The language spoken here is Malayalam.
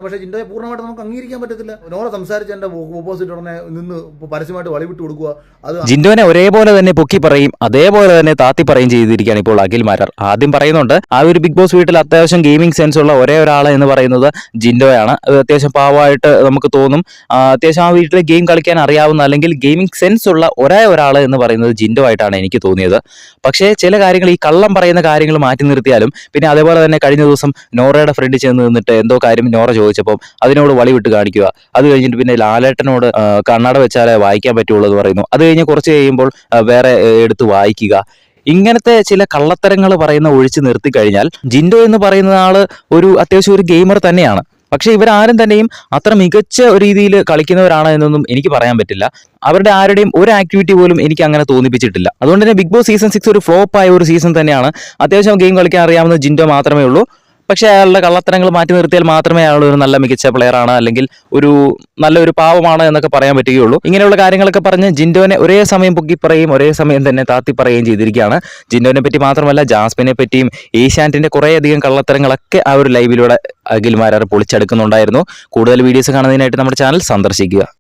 പക്ഷേ ജിൻഡോയെ പൂർണ്ണമായിട്ട് നമുക്ക് അംഗീകരിക്കാൻ പറ്റത്തില്ല. നോറ സംസാരിച്ച് എൻ്റെ ഓപ്പോസിറ്റ് ഉടനെ നിന്ന് പരസ്യമായിട്ട് വളിവിട്ട് കൊടുക്കുക. അത് ജിൻഡോനെ ഒരേപോലെ തന്നെ പൊക്കി പറയും, അതേപോലെ തന്നെ താത്തി പറയും ചെയ്തിരിക്കുകയാണ് ഇപ്പോൾ അഖിൽ മാരാർ. ആദ്യം പറയുന്നുണ്ട് ആ ഒരു ബിഗ് ബോസ് വീട്ടിൽ അത്യാവശ്യം ഗെയിമിംഗ് സെൻസ് ഉള്ള ഒരേ ഒരാൾ എന്ന് പറയുന്നത് ജിൻഡോയാണ്. അത് അത്യാവശ്യം പാവമായിട്ട് നമുക്ക് തോന്നും. അത്യാവശ്യം ആ വീട്ടിൽ ഗെയിം കളിക്കാൻ അറിയാവുന്ന അല്ലെങ്കിൽ ഗെയിമിംഗ് സെൻസ് ഉള്ള ഒരേ ഒരാൾ എന്ന് പറയുന്നത് ജിൻഡോ ആയിട്ടാണ് എനിക്ക് തോന്നിയത്. പക്ഷേ ചില കാര്യങ്ങൾ, ഈ കള്ളം പറയുന്ന കാര്യങ്ങൾ മാറ്റി നിർത്തിയാലും, പിന്നെ അതേപോലെ തന്നെ കഴിഞ്ഞ ദിവസം നോറയുടെ ഫ്രണ്ട് ചെന്ന് നിന്നിട്ട് എന്തോ കാര്യം നോറ ചോദിച്ചപ്പോൾ അതിനോട് വളിവിട്ട് കാണിക്കുക, അത് കഴിഞ്ഞിട്ട് പിന്നെ ലാലേട്ടനോട് കണ്ണട വെച്ചാലേ വായിക്കാൻ പറ്റുള്ളൂ എന്ന് പറയുന്നു, അത് കഴിഞ്ഞ് കുറച്ച് കഴിയുമ്പോൾ വേറെ എടുത്ത് വായിക്കുക. ഇങ്ങനത്തെ ചില കള്ളത്തരങ്ങൾ പറയുന്ന ഒഴിച്ചു നിർത്തി കഴിഞ്ഞാൽ ജിൻഡോ എന്ന് പറയുന്ന ആള് അത്യാവശ്യം ഒരു ഗെയിമർ തന്നെയാണ്. പക്ഷെ ഇവരാരും തന്നെയും അത്ര മികച്ച രീതിയിൽ കളിക്കുന്നവരാണ് എന്നൊന്നും എനിക്ക് പറയാൻ പറ്റില്ല. അവരുടെ ആരുടെയും ഒരു ആക്ടിവിറ്റി പോലും എനിക്ക് അങ്ങനെ തോന്നിപ്പിച്ചിട്ടില്ല. അതുകൊണ്ട് തന്നെ ബിഗ് ബോസ് സീസൺ 6 ഒരു ഫ്ലോപ്പ് ആയ ഒരു സീസൺ തന്നെയാണ്. അത്യാവശ്യം ഗെയിം കളിക്കാൻ അറിയാവുന്ന ജിൻഡോ മാത്രമേ ഉള്ളൂ. പക്ഷേ അയാളുടെ കള്ളത്തരങ്ങൾ മാറ്റി നിർത്തിയാൽ മാത്രമേ അയാൾ ഒരു നല്ല മികച്ച പ്ലെയർ ആണ്, അല്ലെങ്കിൽ നല്ലൊരു പാവമാണ് എന്നൊക്കെ പറയാൻ പറ്റുകയുള്ളൂ. ഇങ്ങനെയുള്ള കാര്യങ്ങളൊക്കെ പറഞ്ഞ് ജിൻഡോനെ ഒരേ സമയം പൊക്കി പറയും, ഒരേ സമയം തന്നെ താത്തി പറയുകയും ചെയ്തിരിക്കുകയാണ്. ജിൻഡോനെ പറ്റി മാത്രമല്ല ജാസ്മിനെ പറ്റിയും ഏഷ്യാനെറ്റിന്റെ കുറേയധികം കള്ളത്തരങ്ങളൊക്കെ ആ ഒരു ലൈവിലൂടെ അഖിൽ മാരാർ പൊളിച്ചെടുക്കുന്നുണ്ടായിരുന്നു. കൂടുതൽ വീഡിയോസ് കാണുന്നതിനായിട്ട് നമ്മുടെ ചാനൽ സന്ദർശിക്കുക.